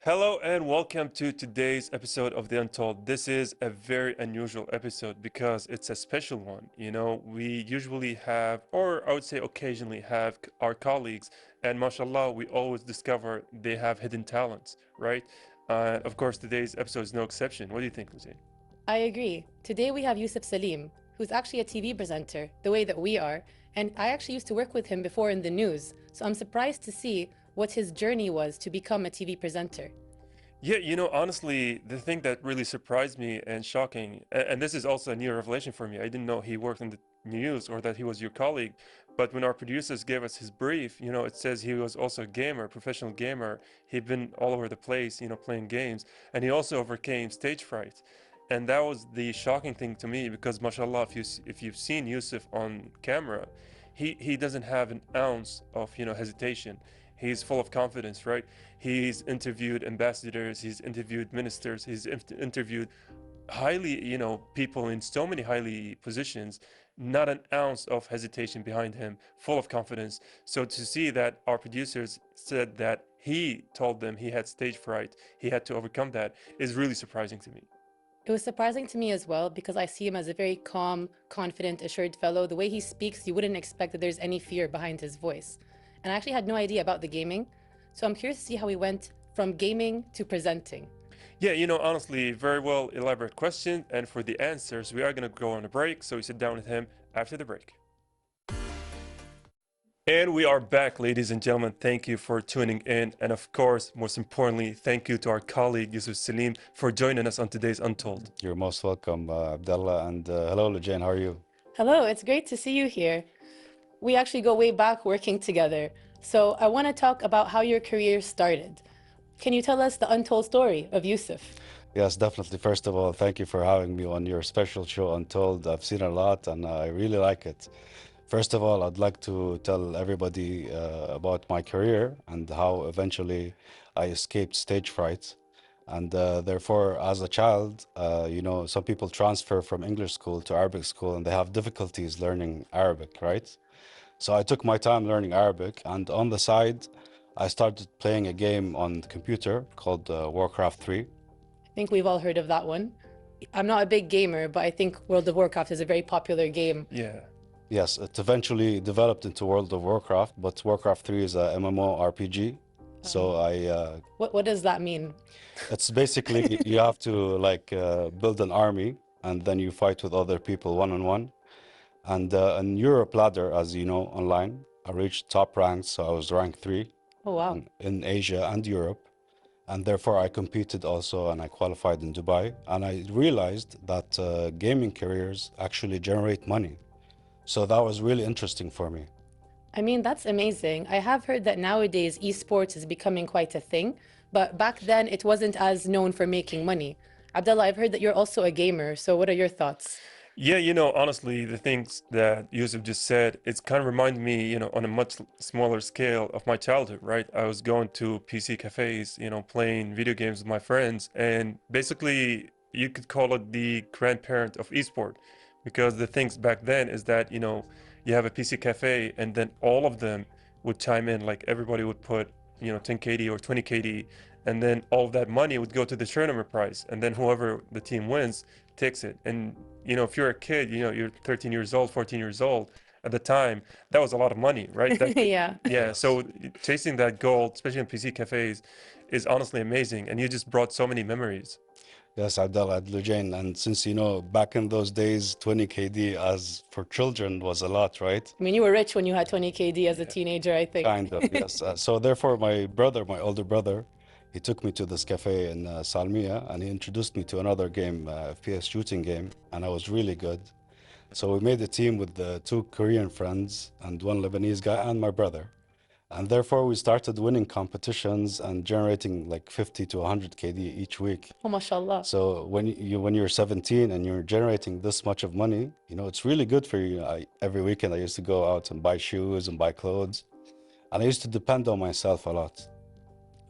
Hello and welcome to today's episode of The Untold. This is a very unusual episode because it's a special one. We usually have, or I would say occasionally have our colleagues, and mashallah, we always discover they have hidden talents, right? Of course, today's episode is no exception. What do you think, Hussein? I agree. Today we have Yousef Salim, who's actually a TV presenter, the way that we are, and I actually used to work with him before in the news, so I'm surprised to see what his journey was to become a TV presenter. Yeah, honestly, the thing that really surprised me and shocking, and this is also a new revelation for me. I didn't know he worked in the news or that he was your colleague. But when our producers gave us his brief, it says he was also a gamer, professional gamer. He'd been all over the place, playing games, and he also overcame stage fright. And that was the shocking thing to me because, mashallah, if you've seen Yusuf on camera, he doesn't have an ounce of hesitation. He's full of confidence, right? He's interviewed ambassadors, he's interviewed ministers, he's interviewed highly, people in so many highly positions, not an ounce of hesitation behind him, full of confidence. So to see that our producers said that he told them he had stage fright, he had to overcome that, is really surprising to me. It was surprising to me as well because I see him as a very calm, confident, assured fellow. The way he speaks, you wouldn't expect that there's any fear behind his voice. And I actually had no idea about the gaming. So I'm curious to see how he went from gaming to presenting. Yeah, honestly, very well elaborate question. And for the answers, we are going to go on a break. So we sit down with him after the break. And we are back, ladies and gentlemen. Thank you for tuning in. And of course, most importantly, thank you to our colleague, Yousef Salim, for joining us on today's Untold. You're most welcome, Abdallah. And hello, Lajane, how are you? Hello, it's great to see you here. We actually go way back working together. So I want to talk about how your career started. Can you tell us the untold story of Yousef? Yes, definitely. First of all, thank you for having me on your special show, Untold. I've seen a lot and I really like it. First of all, I'd like to tell everybody about my career and how eventually I escaped stage fright. And therefore, as a child, some people transfer from English school to Arabic school and they have difficulties learning Arabic, right? So I took my time learning Arabic, and on the side, I started playing a game on the computer called Warcraft 3. I think we've all heard of that one. I'm not a big gamer, but I think World of Warcraft is a very popular game. Yeah. Yes, it eventually developed into World of Warcraft, but Warcraft 3 is a MMORPG. So What does that mean? it's basically you have to build an army, and then you fight with other people one-on-one. And in Europe ladder, as you know, online, I reached top ranks, so I was rank 3 Oh, wow. in Asia and Europe. And therefore I competed also and I qualified in Dubai. And I realized that gaming careers actually generate money. So that was really interesting for me. I mean, that's amazing. I have heard that nowadays esports is becoming quite a thing, but back then it wasn't as known for making money. Abdullah, I've heard that you're also a gamer, so what are your thoughts? Yeah, honestly, the things that Yusuf just said, it's kind of reminded me, on a much smaller scale of my childhood, right? I was going to PC cafes, playing video games with my friends, and basically you could call it the grandparent of esport, because the things back then is that, you have a PC cafe and then all of them would chime in, like everybody would put, 10 KD or 20 KD, and then all of that money would go to the tournament prize, and then whoever the team wins takes it. And if you're a kid, you're 13 years old, 14 years old at the time, that was a lot of money, right? Yeah. Yeah, so chasing that goal, especially in PC cafes, is honestly amazing, and you just brought so many memories. Yes, Abdallah, Lujane. And since, back in those days, 20 KD as for children was a lot, right? I mean, you were rich when you had 20 KD as a teenager, I think. Kind of, yes. So therefore, my older brother, he took me to this cafe in Salmiya and he introduced me to another game, FPS shooting game, and I was really good. So we made a team with the 2 Korean friends and 1 Lebanese guy and my brother. And therefore we started winning competitions and generating like 50 to 100 KD each week. Oh, mashallah. So when you're 17 and you're generating this much of money, it's really good for you. Every weekend I used to go out and buy shoes and buy clothes. And I used to depend on myself a lot.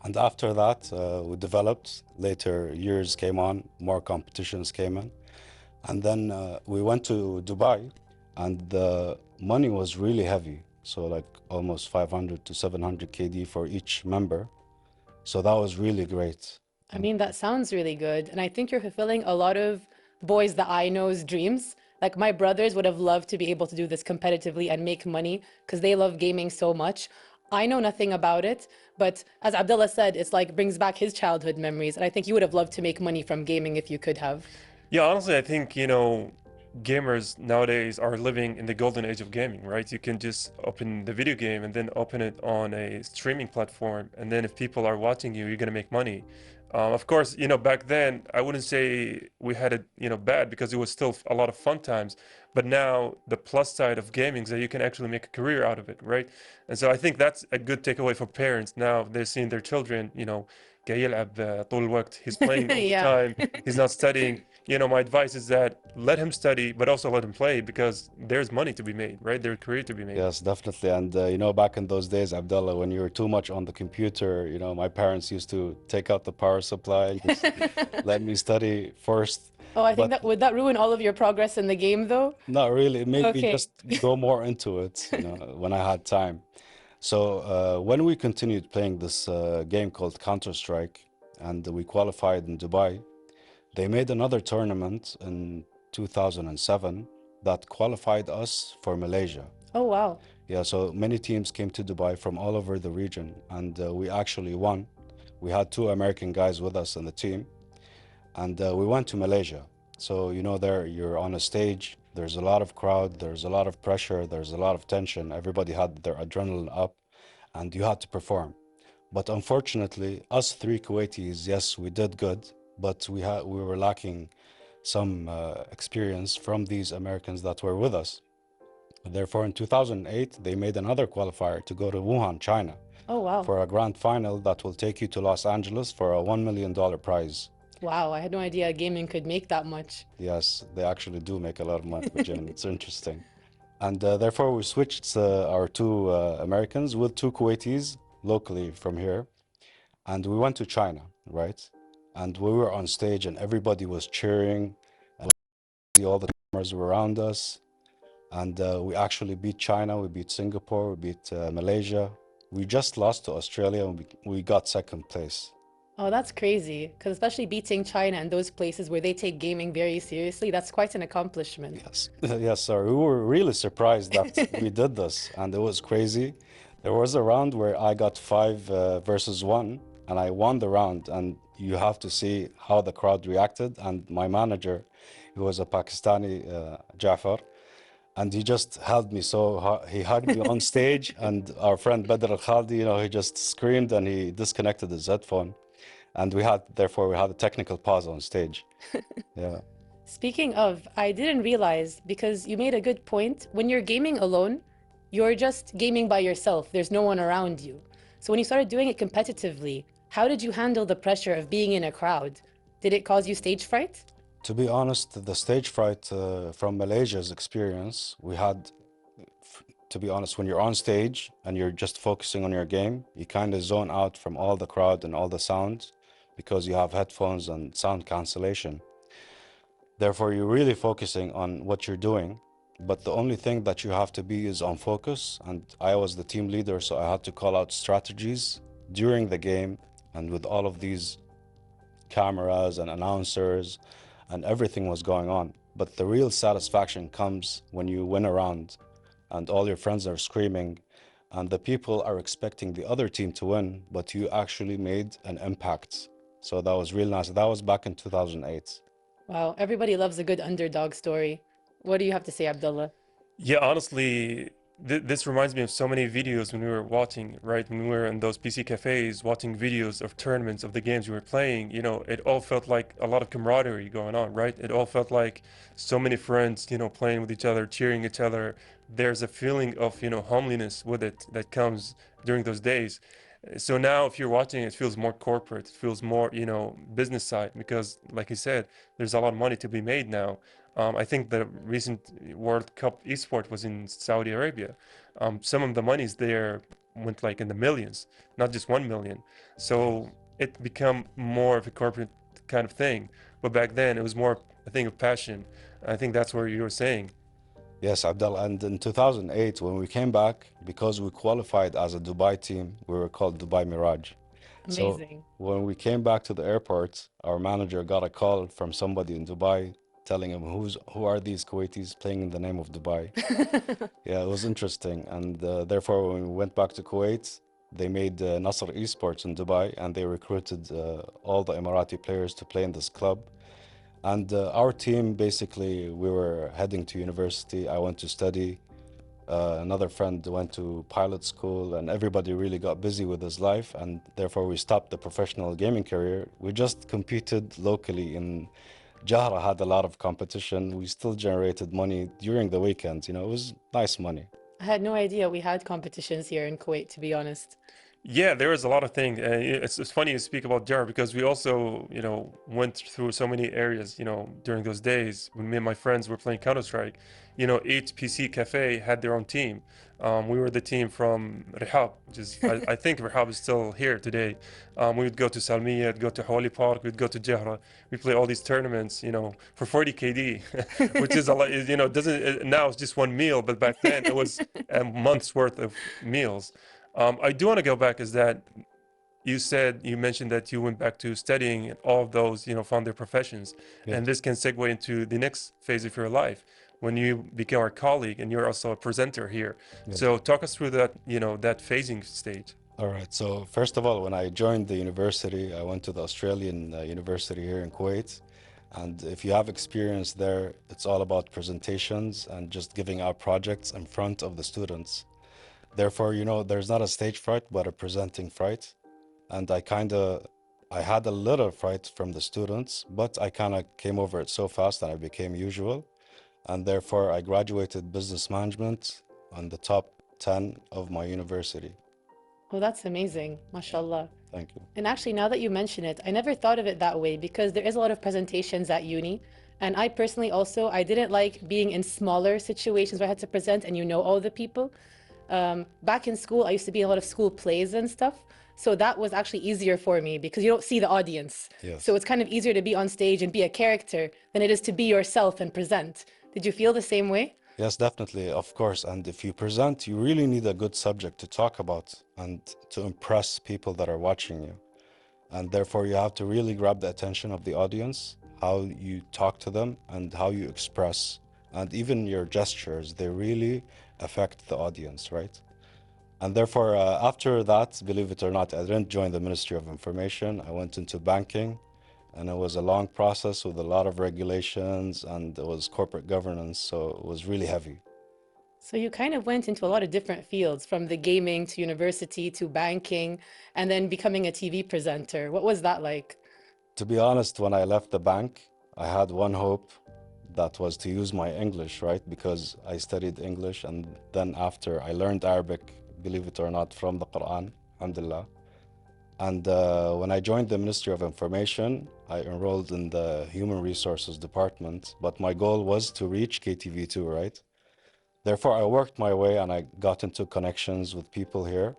And after that, we developed. Later years came on, more competitions came in. And then we went to Dubai, and the money was really heavy. So like almost 500 to 700 KD for each member. So that was really great. I mean, that sounds really good. And I think you're fulfilling a lot of boys that I know's dreams. Like my brothers would have loved to be able to do this competitively and make money because they love gaming so much. I know nothing about it, but as Abdullah said, it's like brings back his childhood memories. And I think you would have loved to make money from gaming if you could have. Yeah, honestly, I think, gamers nowadays are living in the golden age of gaming, right? You can just open the video game and then open it on a streaming platform. And then if people are watching you, you're going to make money. Of course, back then, I wouldn't say we had it, bad because it was still a lot of fun times. But now the plus side of gaming is that you can actually make a career out of it, right? And so I think that's a good takeaway for parents. Now they're seeing their children, قاعد يلعب طول الوقت. He's playing all the Yeah. time. He's not studying. My advice is that let him study, but also let him play because there's money to be made, right? There's career to be made. Yes, definitely. And back in those days, Abdullah, when you were too much on the computer, my parents used to take out the power supply and just let me study first. Oh, I think But would that ruin all of your progress in the game though? not really. It made me Okay. just go more into it, when I had time. So when we continued playing this game called Counter-Strike and we qualified in Dubai, they made another tournament in 2007 that qualified us for Malaysia. Oh, wow. Yeah, so many teams came to Dubai from all over the region, and we actually won. We had 2 American guys with us in the team, and we went to Malaysia. So, there you're on a stage, there's a lot of crowd, there's a lot of pressure, there's a lot of tension. Everybody had their adrenaline up, and you had to perform. But unfortunately, us 3 Kuwaitis, yes, we did good, but we were lacking some experience from these Americans that were with us. Therefore, in 2008, they made another qualifier to go to Wuhan, China, Oh, wow. for a grand final that will take you to Los Angeles for a $1 million prize. Wow, I had no idea gaming could make that much. Yes, they actually do make a lot of money, Jim. It's interesting. And therefore, we switched our 2 Americans with 2 Kuwaitis locally from here. And we went to China, right? And we were on stage and everybody was cheering. And all the cameras were around us. And we actually beat China, we beat Singapore, we beat Malaysia. We just lost to Australia and we got 2nd place. Oh, that's crazy. Because especially beating China and those places where they take gaming very seriously, that's quite an accomplishment. Yes, yes, sir. We were really surprised that we did this, and it was crazy. There was a round where I got 5 versus 1, and I won the round. And you have to see how the crowd reacted. And my manager, who was a Pakistani, Jafar, and he just held me so hard. He hugged me on stage, and our friend Badr Al-Khaldi, he just screamed and he disconnected his headphone. And therefore we had a technical pause on stage. Yeah. Speaking of, I didn't realize, because you made a good point, when you're gaming alone, you're just gaming by yourself. There's no one around you. So when you started doing it competitively, how did you handle the pressure of being in a crowd? Did it cause you stage fright? To be honest, the stage fright from Malaysia's experience, we had, to be honest, when you're on stage and you're just focusing on your game, you kind of zone out from all the crowd and all the sound because you have headphones and sound cancellation. Therefore, you're really focusing on what you're doing, but the only thing that you have to be is on focus. And I was the team leader, so I had to call out strategies during the game, and with all of these cameras and announcers and everything was going on. But the real satisfaction comes when you win a round and all your friends are screaming and the people are expecting the other team to win, but you actually made an impact. So that was real nice. That was back in 2008. Wow, everybody loves a good underdog story. What do you have to say, Abdullah? Yeah, honestly, this reminds me of so many videos when we were watching, right? When we were in those PC cafes watching videos of tournaments of the games we were playing, it all felt like a lot of camaraderie going on, right? It all felt like so many friends, playing with each other, cheering each other. There's a feeling of, homeliness with it that comes during those days. So now if you're watching, it feels more corporate, it feels more, business side, because like you said, there's a lot of money to be made now. I think the recent World Cup esport was in Saudi Arabia. Some of the monies there went like in the millions, not just 1 million. So it become more of a corporate kind of thing. But back then it was more a thing of passion. I think that's what you were saying. Yes, Abdullah. And in 2008, when we came back, because we qualified as a Dubai team, we were called Dubai Mirage. So Amazing. when we came back to the airport, our manager got a call from somebody in Dubai telling him who are these Kuwaitis playing in the name of Dubai. Yeah, it was interesting. And therefore, when we went back to Kuwait, they made Nasr Esports in Dubai and they recruited all the Emirati players to play in this club. And our team, basically, we were heading to university. I went to study. Another friend went to pilot school, and everybody really got busy with his life. And therefore, we stopped the professional gaming career. We just competed locally in Jahra, had a lot of competition. We still generated money during the weekends. You know, it was nice money. I had no idea we had competitions here in Kuwait, to be honest. Yeah, there is a lot of things. It's funny you speak about Jar because we also, went through so many areas, during those days when me and my friends were playing Counter-Strike. Each PC cafe had their own team. We were the team from Rihab, which is, I think Rihab is still here today. We would go to Salmiya, go to Hawali Park, we'd go to Jahra. We play all these tournaments, for 40 KD, which is a lot, doesn't, now it's just one meal, but back then it was a month's worth of meals. I do want to go back is that you mentioned that you went back to studying and all of those, found their professions. And Yes. this can segue into the next phase of your life when you became our colleague and you're also a presenter here. Yes. So talk us through that, that phasing stage. All right. So first of all, when I joined the university, I went to the Australian university here in Kuwait. And if you have experience there, it's all about presentations and just giving out projects in front of the students. Therefore, there's not a stage fright, but a presenting fright. And I had a little fright from the students, but I kind of came over it so fast that I became usual. And therefore, I graduated business management on the top 10 of my university. Oh, that's amazing. MashaAllah. Thank you. And actually, now that you mention it, I never thought of it that way because there is a lot of presentations at uni. And I personally also, I didn't like being in smaller situations where I had to present and all the people. Back in school, I used to be in a lot of school plays and stuff. So that was actually easier for me because you don't see the audience. Yes. So it's kind of easier to be on stage and be a character than it is to be yourself and present. Did you feel the same way? Yes, definitely, of course. And if you present, you really need a good subject to talk about and to impress people that are watching you. And therefore, you have to really grab the attention of the audience, how you talk to them and how you express. And even your gestures, they really affect the audience, right? And therefore, after that, believe it or not, I didn't join the Ministry of Information. I went into banking, and it was a long process with a lot of regulations, and it was corporate governance, so it was really heavy. So you kind of went into a lot of different fields, from the gaming to university to banking, and then becoming a TV presenter. What was that like? To be honest, when I left the bank, I had one hope, that was to use my English, right? Because I studied English, and then after I learned Arabic, believe it or not, from the Quran, alhamdulillah. And when I joined the Ministry of Information, I enrolled in the Human Resources Department, but my goal was to reach KTV2, right? Therefore, I worked my way and I got into connections with people here.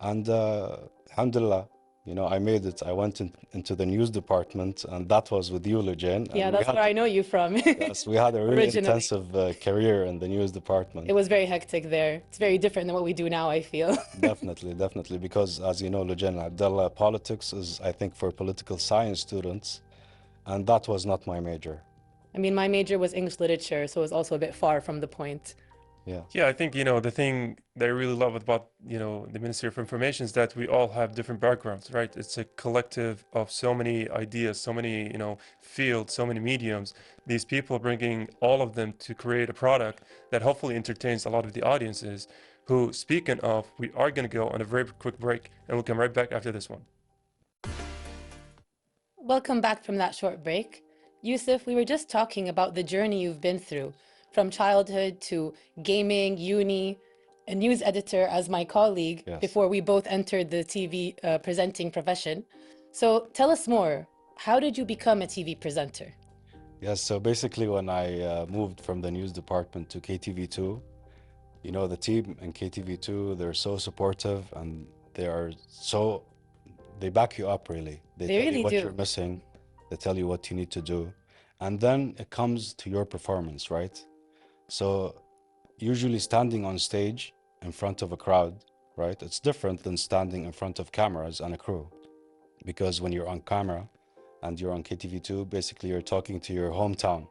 And alhamdulillah, I made it. I went into the news department, and that was with you, Lujan. Yeah, And that's where I know you from. yes, we had a really Originally. intensive career in the news department. It was very hectic there. It's very different than what we do now, I feel. Definitely, because as you know, Lujan Abdullah, politics is, I think, for political science students, and that was not my major. I mean, my major was English literature, so it was also a bit far from the point. Yeah. Yeah, I think, the thing that I really love about, the Ministry of Information is that we all have different backgrounds, right? It's a collective of so many ideas, so many, fields, so many mediums. These people bringing all of them to create a product that hopefully entertains a lot of the audiences who, speaking of, we are going to go on a very quick break and we'll come right back after this one. Welcome back from that short break. Yousef, we were just talking about the journey you've been through, from childhood to gaming, uni, a news editor as my colleague, Yes. before we both entered the TV presenting profession. So tell us more. How did you become a TV presenter? Yes, so basically when I moved from the news department to KTV2, the team in KTV2, they're so supportive and they back you up really. They tell really you what do. you're missing, they tell you what you need to do, and then it comes to your performance, right? So usually standing on stage in front of a crowd, right? It's different than standing in front of cameras and a crew. because when you're on camera and you're on KTV2, basically you're talking to your hometown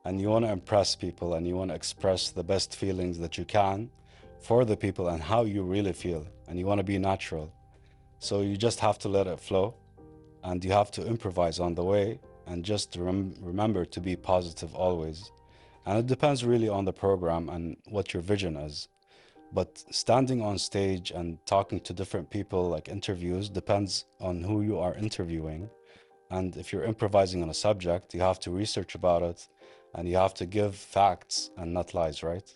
and you want to impress people and you want to express the best feelings that you can for the people and how you really feel, and you want to be natural. So you just have to let it flow, and you have to improvise on the way, and just remember to be positive always. And it depends really on the program and what your vision is. But standing on stage and talking to different people, like interviews, depends on who you are interviewing. And if you're improvising on a subject, you have to research about it and you have to give facts and not lies, right?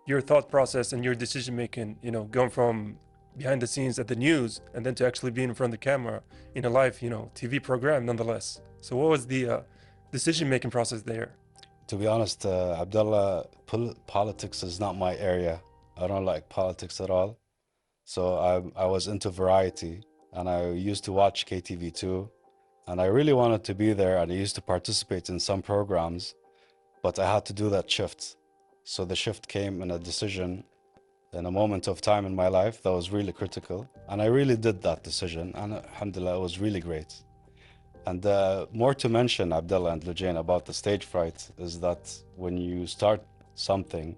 Your thought process and your decision making, you know, going from behind the scenes at the news and then to actually being in front of the camera in a live, you know, TV program nonetheless. So what was the decision making process there? To be honest, Abdullah, politics is not my area. I don't like politics at all. So I was into variety and I used to watch KTV too. And I really wanted to be there and I used to participate in some programs, but I had to do that shift. So the shift came in a decision in a moment of time in my life that was really critical. And I really did that decision. And alhamdulillah, it was really great. And more to mention, Abdullah and Lujain, about the stage fright is that when you start something,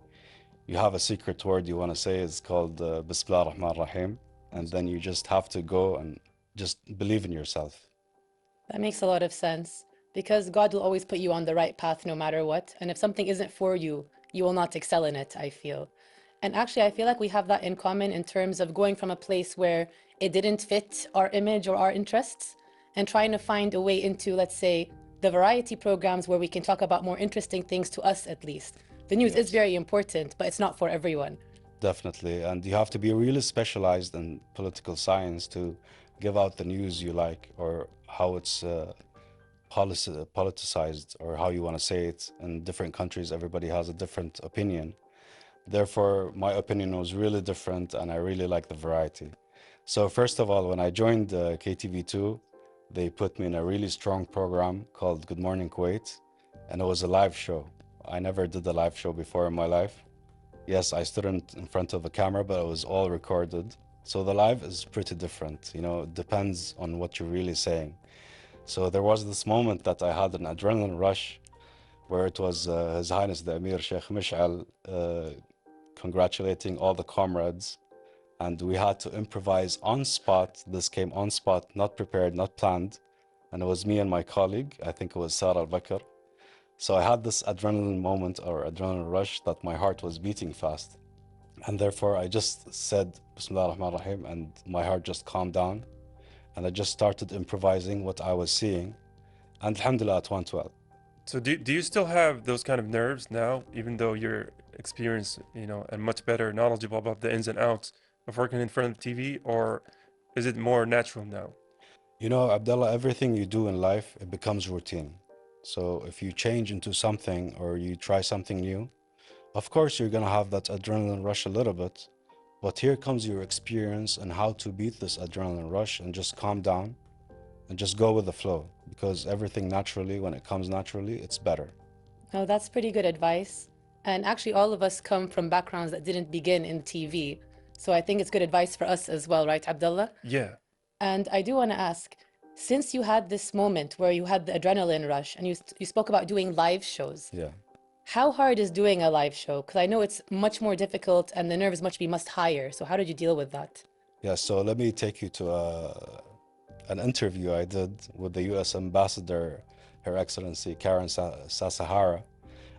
you have a secret word you want to say. It's called Bismillah ar-Rahman ar-Rahim. And then you just have to go and just believe in yourself. That makes a lot of sense because God will always put you on the right path no matter what. And if something isn't for you, you will not excel in it, I feel. And actually, I feel like we have that in common in terms of going from a place where it didn't fit our image or our interests and trying to find a way into, let's say, the variety programs where we can talk about more interesting things to us, at least. The news is very important, but it's not for everyone. Definitely. And you have to be really specialized in political science to give out the news you like, or how it's politicized, or how you want to say it. In different countries, everybody has a different opinion. Therefore, my opinion was really different and I really like the variety. So first of all, when I joined KTV2, they put me in a really strong program called Good Morning Kuwait, and it was a live show. I never did a live show before in my life. Yes, I stood in front of a camera, but it was all recorded. So the live is pretty different. You know, it depends on what you're really saying. So there was this moment that I had an adrenaline rush where it was His Highness the Emir Sheikh Mish'al congratulating all the comrades. And we had to improvise on spot. This came on spot, not prepared, not planned. And it was me and my colleague, I think it was Sarah al-Bakr. So I had this adrenaline moment or adrenaline rush that my heart was beating fast. And therefore I just said, Bismillah ar-Rahman ar-Rahim, and my heart just calmed down. And I just started improvising what I was seeing. And alhamdulillah, it went well. So do you still have those kind of nerves now, even though you're experienced, you know, and much better knowledgeable about the ins and outs of working in front of TV, or is it more natural now? You know, Abdullah, everything you do in life, it becomes routine. So if you change into something or you try something new, of course you're gonna have that adrenaline rush a little bit, but here comes your experience and how to beat this adrenaline rush and just calm down and just go with the flow, because everything naturally, when it comes naturally, it's better. Oh, that's pretty good advice. And actually, all of us come from backgrounds that didn't begin in TV. So I think it's good advice for us as well, right, Abdullah? Yeah. And I do want to ask, since you had this moment where you had the adrenaline rush and you spoke about doing live shows, Yeah. how hard is doing a live show? Because I know it's much more difficult and the nerves must be much higher. So how did you deal with that? Yeah, so let me take you to an interview I did with the US Ambassador, Her Excellency Karen Sasahara.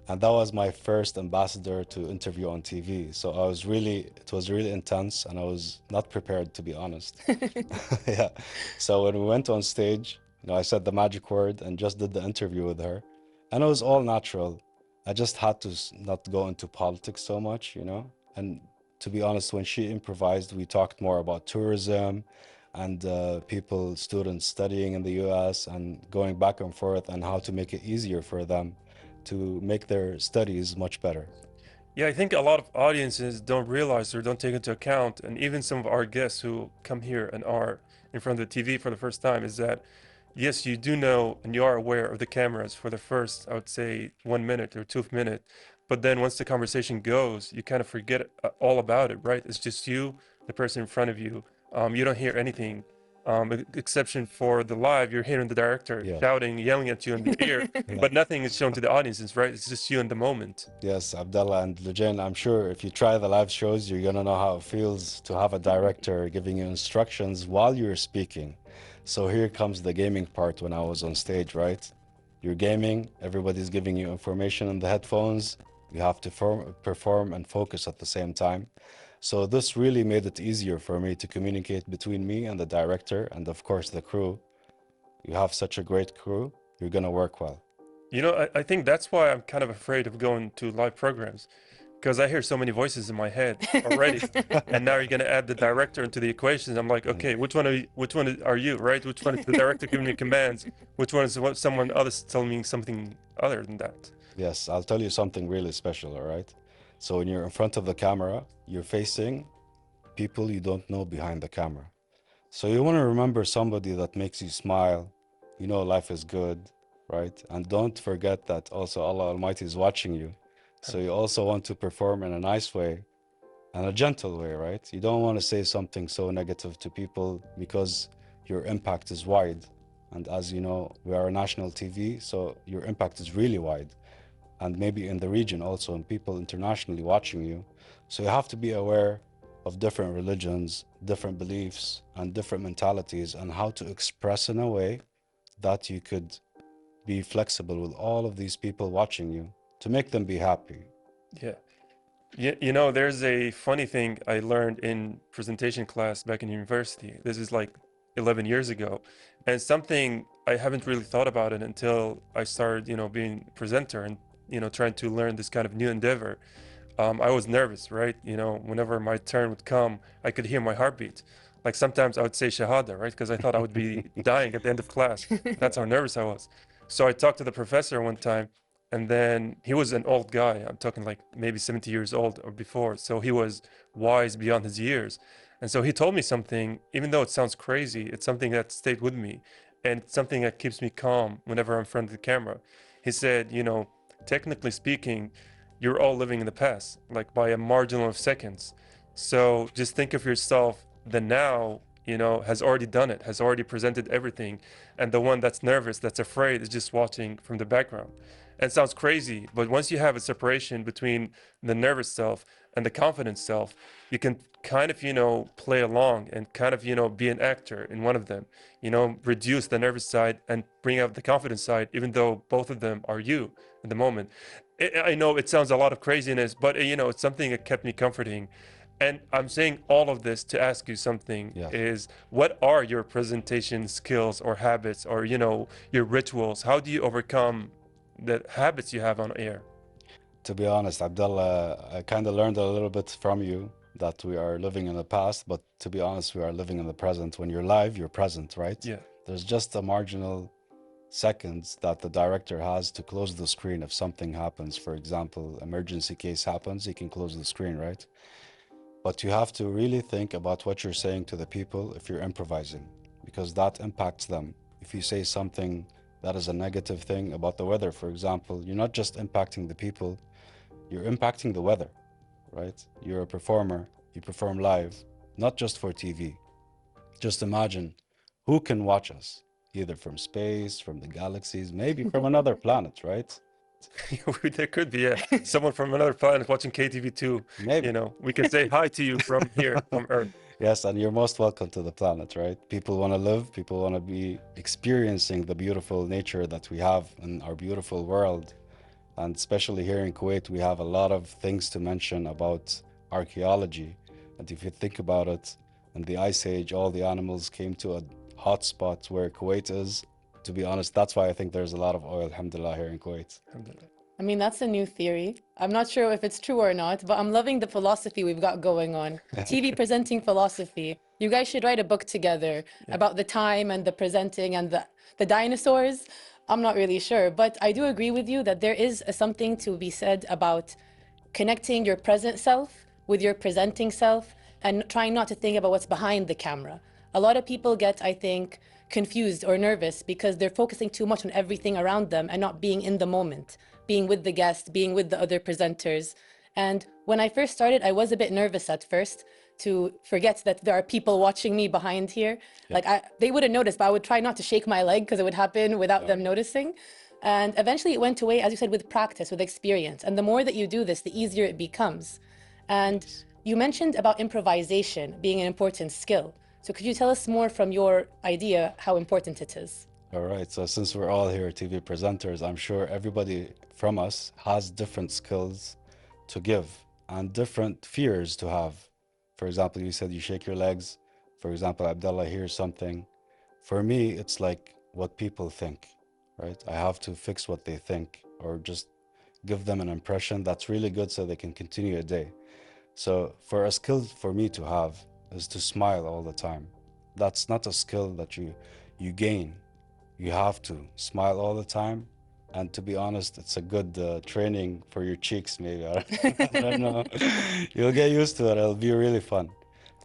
And that was my first ambassador to interview on TV. So it was really intense and I was not prepared, to be honest. Yeah. So when we went on stage, you know, I said the magic word and just did the interview with her. And it was all natural. I just had to not go into politics so much, you know. And to be honest, when she improvised, we talked more about tourism and students studying in the US and going back and forth and how to make it easier for them to make their studies much better. Yeah, I think a lot of audiences don't realize or don't take into account, and even some of our guests who come here and are in front of the TV for the first time, is that yes, you do know and you are aware of the cameras for the first, I would say, 1 minute or 2 minute, but then once the conversation goes, you kind of forget all about it, right? It's just you, the person in front of you. You don't hear anything exception for the live, you're hearing the director Yeah. shouting, yelling at you in the ear, but nothing is shown to the audiences, right? It's just you in the moment. Yes, Abdullah and Lujain, I'm sure if you try the live shows, you're gonna know how it feels to have a director giving you instructions while you're speaking. So here comes the gaming part when I was on stage, right? You're gaming, everybody's giving you information in the headphones. You have to perform and focus at the same time. So this really made it easier for me to communicate between me and the director and of course the crew. You have such a great crew, you're gonna work well. You know, I think that's why I'm kind of afraid of going to live programs, because I hear so many voices in my head already, and now you're going to add the director into the equation. I'm like, okay, which one are you, right? Which one is the director giving me commands? Which one is someone else telling me something other than that? Yes, I'll tell you something really special, all right? So when you're in front of the camera, you're facing people you don't know behind the camera. So you want to remember somebody that makes you smile, you know life is good, right? And don't forget that also Allah Almighty is watching you. So you also want to perform in a nice way and a gentle way, right? You don't want to say something so negative to people because your impact is wide. And as you know, we are a national TV, so your impact is really wide. And maybe in the region also, and people internationally watching you. So you have to be aware of different religions, different beliefs, and different mentalities, and how to express in a way that you could be flexible with all of these people watching you to make them be happy. Yeah. You know, there's a funny thing I learned in presentation class back in university. This is like 11 years ago, and something I haven't really thought about it until I started, you know, being presenter and, you know, trying to learn this kind of new endeavor. I was nervous, right? You know, whenever my turn would come, I could hear my heartbeat. Like sometimes I would say shahada, right? Because I thought I would be dying at the end of class. That's how nervous I was. So I talked to the professor one time, and then he was an old guy. I'm talking like maybe 70 years old or before. So he was wise beyond his years. And so he told me something, even though it sounds crazy, it's something that stayed with me. And it's something that keeps me calm whenever I'm in front of the camera. He said, you know, technically speaking, you're all living in the past, like by a margin of seconds. So just think of yourself, the now, you know, has already done it, has already presented everything. And the one that's nervous, that's afraid, is just watching from the background. And it sounds crazy, but once you have a separation between the nervous self and the confident self, you can kind of, you know, play along and kind of, you know, be an actor in one of them, you know, reduce the nervous side and bring out the confident side, even though both of them are you at the moment. I know it sounds a lot of craziness, but, you know, it's something that kept me comforting. And I'm saying all of this to ask you something, Yeah. is what are your presentation skills or habits or, you know, your rituals? How do you overcome the habits you have on air? To be honest, Abdullah, I kind of learned a little bit from you that we are living in the past, but to be honest, we are living in the present. When you're live, you're present, right? Yeah. There's just a marginal seconds that the director has to close the screen if something happens. For example, emergency case happens, he can close the screen, right? But you have to really think about what you're saying to the people if you're improvising, because that impacts them. If you say something that is a negative thing about the weather, for example, you're not just impacting the people, you're impacting the weather, right? You're a performer, you perform live, not just for TV. Just imagine who can watch us, either from space, from the galaxies, maybe from another planet, right? There could be someone from another planet watching KTV too. Maybe. You know, we can say hi to you from here, from Earth. Yes, and you're most welcome to the planet, right? People want to live, people want to be experiencing the beautiful nature that we have in our beautiful world. And especially here in Kuwait, we have a lot of things to mention about archaeology. And if you think about it, in the Ice Age, all the animals came to a hot spot where Kuwait is. To be honest, that's why I think there's a lot of oil, alhamdulillah, here in Kuwait. Alhamdulillah. I mean, that's a new theory. I'm not sure if it's true or not, but I'm loving the philosophy we've got going on. TV presenting philosophy. You guys should write a book together about the time and the presenting and the dinosaurs. I'm not really sure, but I do agree with you that there is something to be said about connecting your present self with your presenting self and trying not to think about what's behind the camera. A lot of people get, I think, confused or nervous because they're focusing too much on everything around them and not being in the moment, being with the guest, being with the other presenters. And when I first started, I was a bit nervous at first to forget that there are people watching me behind here. Yeah. Like they wouldn't notice, but I would try not to shake my leg because it would happen without them noticing. And eventually it went away, as you said, with practice, with experience. And the more that you do this, the easier it becomes. And you mentioned about improvisation being an important skill. So could you tell us more from your idea how important it is? All right, so since we're all here TV presenters, I'm sure everybody from us has different skills to give and different fears to have. For example, you said you shake your legs. For example, Abdullah hears something. For me, it's like what people think, right? I have to fix what they think or just give them an impression that's really good so they can continue a day. So for a skill for me to have is to smile all the time. That's not a skill that you gain. You have to smile all the time. And to be honest, it's a good training for your cheeks, maybe. I don't know. You'll get used to it. It'll be really fun.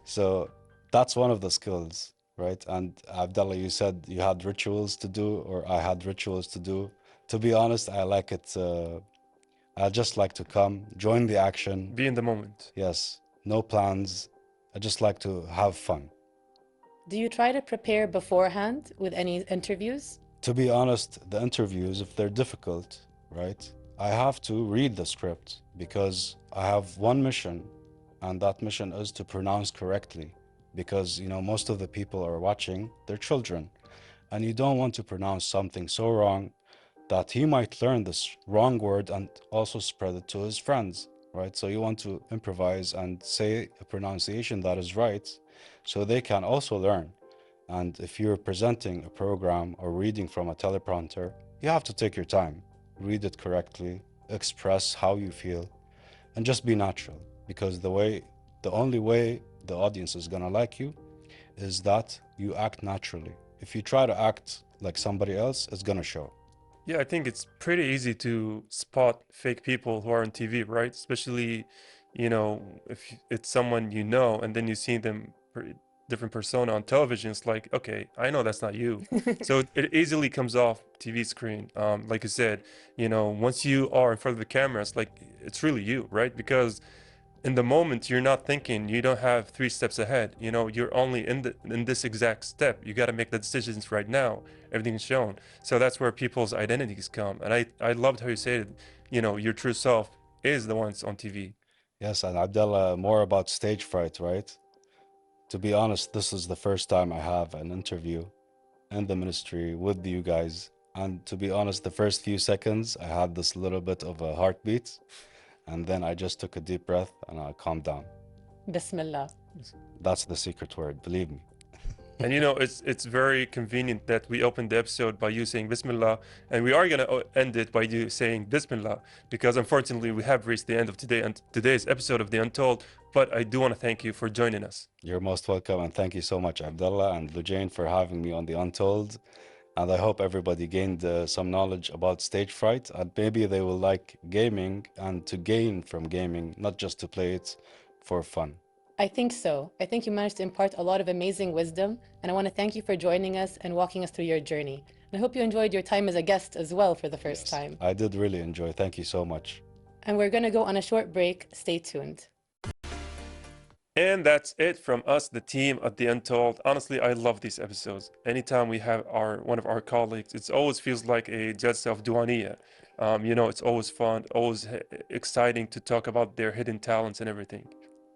So that's one of the skills, right? And Abdullah, you said you had rituals to do, or I had rituals to do. To be honest, I like it. I just like to come, join the action. Be in the moment. Yes, no plans. I just like to have fun. Do you try to prepare beforehand with any interviews? To be honest, the interviews, if they're difficult, right, I have to read the script because I have one mission, and that mission is to pronounce correctly. Because, you know, most of the people are watching, they're children, and you don't want to pronounce something so wrong that he might learn this wrong word and also spread it to his friends, right? So you want to improvise and say a pronunciation that is right so they can also learn. And if you're presenting a program or reading from a teleprompter, you have to take your time, read it correctly, express how you feel, and just be natural. Because the only way the audience is gonna like you is that you act naturally. If you try to act like somebody else, it's gonna show. Yeah, I think it's pretty easy to spot fake people who are on TV, right? Especially, you know, if it's someone you know and then you see them different persona on television, it's like, okay, I know that's not you. So it easily comes off TV screen. Like you said, you know, once you are in front of the camera, it's like, it's really you, right? Because in the moment you're not thinking, you don't have 3 steps ahead, you know, you're only in this exact step. You got to make the decisions right now. Everything's shown. So that's where people's identities come. And I loved how you said, you know, your true self is the ones on TV. Yes, and Abdullah, more about stage fright, right? To be honest, this is the first time I have an interview in the ministry with you guys. And to be honest, the first few seconds, I had this little bit of a heartbeat. And then I just took a deep breath and I calmed down. Bismillah. That's the secret word, believe me. And you know, it's very convenient that we opened the episode by you saying Bismillah, and we are gonna end it by you saying Bismillah, because unfortunately we have reached the end of today's episode of The Untold. But I do want to thank you for joining us. You're most welcome, and thank you so much, Abdullah and Lujane, for having me on The Untold. And I hope everybody gained some knowledge about stage fright, and maybe they will like gaming and to gain from gaming, not just to play it for fun. I think so. I think you managed to impart a lot of amazing wisdom, and I want to thank you for joining us and walking us through your journey. And I hope you enjoyed your time as a guest as well for the first time. I did really enjoy. Thank you so much. And we're going to go on a short break. Stay tuned. And that's it from us, the team at The Untold. Honestly, I love these episodes. Anytime we have one of our colleagues, it always feels like a Jalsa of Duaniya. You know, it's always fun, always exciting to talk about their hidden talents and everything.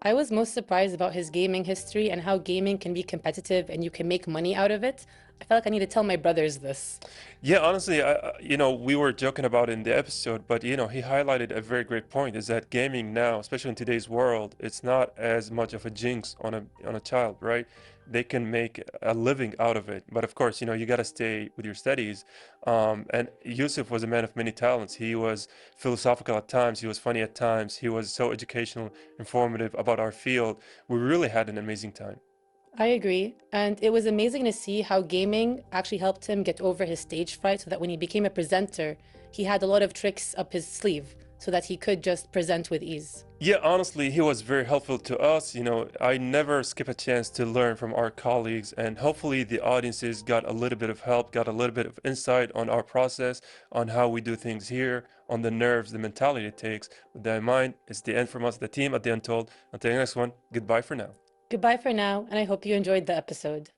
I was most surprised about his gaming history and how gaming can be competitive and you can make money out of it. I felt like I need to tell my brothers this. Yeah, honestly, you know, we were joking about it in the episode, but you know, he highlighted a very great point: is that gaming now, especially in today's world, it's not as much of a jinx on a child, right? They can make a living out of it, but of course, you know, you got to stay with your studies. And Yousef was a man of many talents. He was philosophical at times, he was funny at times, he was so educational, informative about our field. We really had an amazing time. I agree. And it was amazing to see how gaming actually helped him get over his stage fright so that when he became a presenter, he had a lot of tricks up his sleeve so that he could just present with ease. Yeah, honestly, he was very helpful to us. You know, I never skip a chance to learn from our colleagues, and hopefully the audiences got a little bit of help, got a little bit of insight on our process, on how we do things here, on the nerves, the mentality it takes. With that in mind, it's the end from us, the team at The Untold. Until the next one, goodbye for now. Goodbye for now, and I hope you enjoyed the episode.